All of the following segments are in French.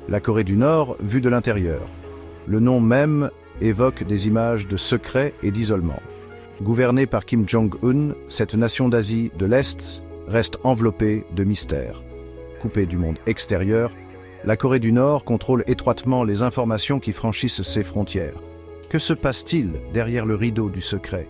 La Corée du Nord vue de l'intérieur. Le nom même évoque des images de secret et d'isolement. Gouvernée par Kim Jong-un, cette nation d'Asie de l'Est reste enveloppée de mystères. Coupée du monde extérieur, la Corée du Nord contrôle étroitement les informations qui franchissent ses frontières. Que se passe-t-il derrière le rideau du secret?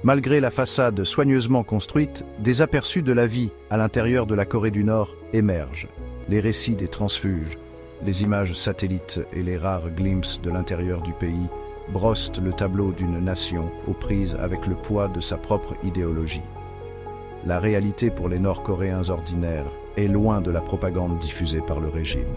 Malgré la façade soigneusement construite, des aperçus de la vie à l'intérieur de la Corée du Nord émergent. Les récits des transfuges, les images satellites et les rares glimpses de l'intérieur du pays brossent le tableau d'une nation aux prises avec le poids de sa propre idéologie. La réalité pour les Nord-Coréens ordinaires est loin de la propagande diffusée par le régime.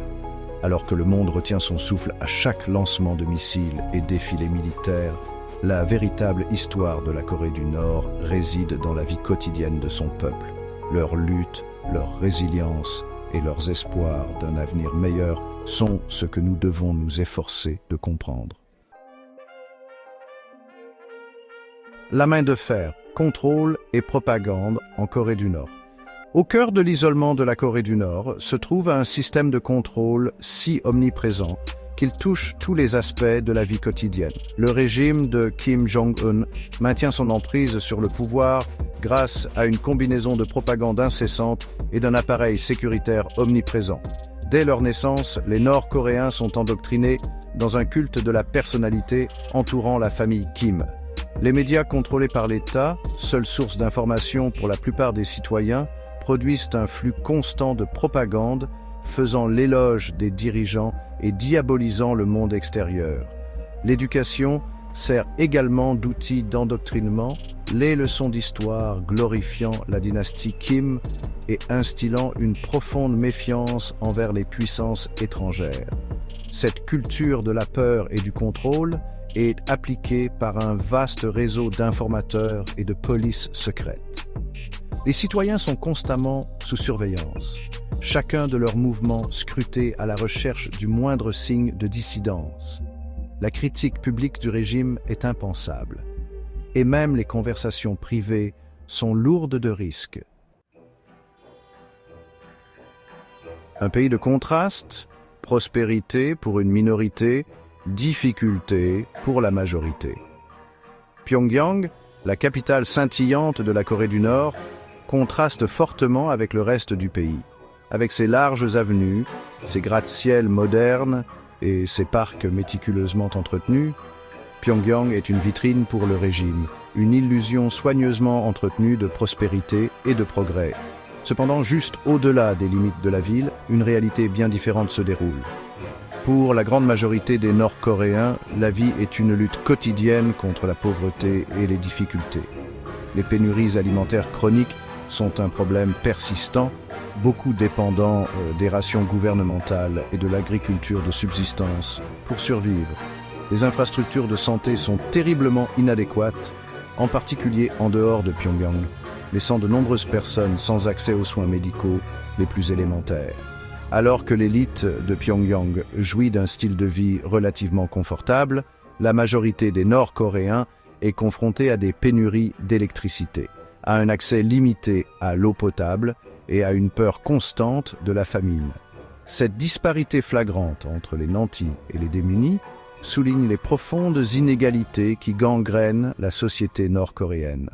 Alors que le monde retient son souffle à chaque lancement de missiles et défilé militaire, la véritable histoire de la Corée du Nord réside dans la vie quotidienne de son peuple, leur lutte, leur résilience et leurs espoirs d'un avenir meilleur sont ce que nous devons nous efforcer de comprendre. La main de fer, contrôle et propagande en Corée du Nord. Au cœur de l'isolement de la Corée du Nord se trouve un système de contrôle si omniprésent qu'il touche tous les aspects de la vie quotidienne. Le régime de Kim Jong-un maintient son emprise sur le pouvoir grâce à une combinaison de propagande incessante et d'un appareil sécuritaire omniprésent. Dès leur naissance, les Nord-Coréens sont endoctrinés dans un culte de la personnalité entourant la famille Kim. Les médias contrôlés par l'État, seule source d'information pour la plupart des citoyens, produisent un flux constant de propagande, faisant l'éloge des dirigeants et diabolisant le monde extérieur. L'éducation sert également d'outil d'endoctrinement, les leçons d'histoire glorifiant la dynastie Kim et instillant une profonde méfiance envers les puissances étrangères. Cette culture de la peur et du contrôle est appliquée par un vaste réseau d'informateurs et de polices secrètes. Les citoyens sont constamment sous surveillance, chacun de leurs mouvements scruté à la recherche du moindre signe de dissidence. La critique publique du régime est impensable, et même les conversations privées sont lourdes de risques. Un pays de contraste, prospérité pour une minorité, difficulté pour la majorité. Pyongyang, la capitale scintillante de la Corée du Nord, contraste fortement avec le reste du pays. Avec ses larges avenues, ses gratte-ciels modernes et ses parcs méticuleusement entretenus, Pyongyang est une vitrine pour le régime, une illusion soigneusement entretenue de prospérité et de progrès. Cependant, juste au-delà des limites de la ville, une réalité bien différente se déroule. Pour la grande majorité des Nord-Coréens, la vie est une lutte quotidienne contre la pauvreté et les difficultés. Les pénuries alimentaires chroniques sont un problème persistant, beaucoup dépendant des rations gouvernementales et de l'agriculture de subsistance pour survivre. Les infrastructures de santé sont terriblement inadéquates, en particulier en dehors de Pyongyang, laissant de nombreuses personnes sans accès aux soins médicaux les plus élémentaires. Alors que l'élite de Pyongyang jouit d'un style de vie relativement confortable, la majorité des Nord-Coréens est confrontée à des pénuries d'électricité, à un accès limité à l'eau potable et à une peur constante de la famine. Cette disparité flagrante entre les nantis et les démunis souligne les profondes inégalités qui gangrènent la société nord-coréenne.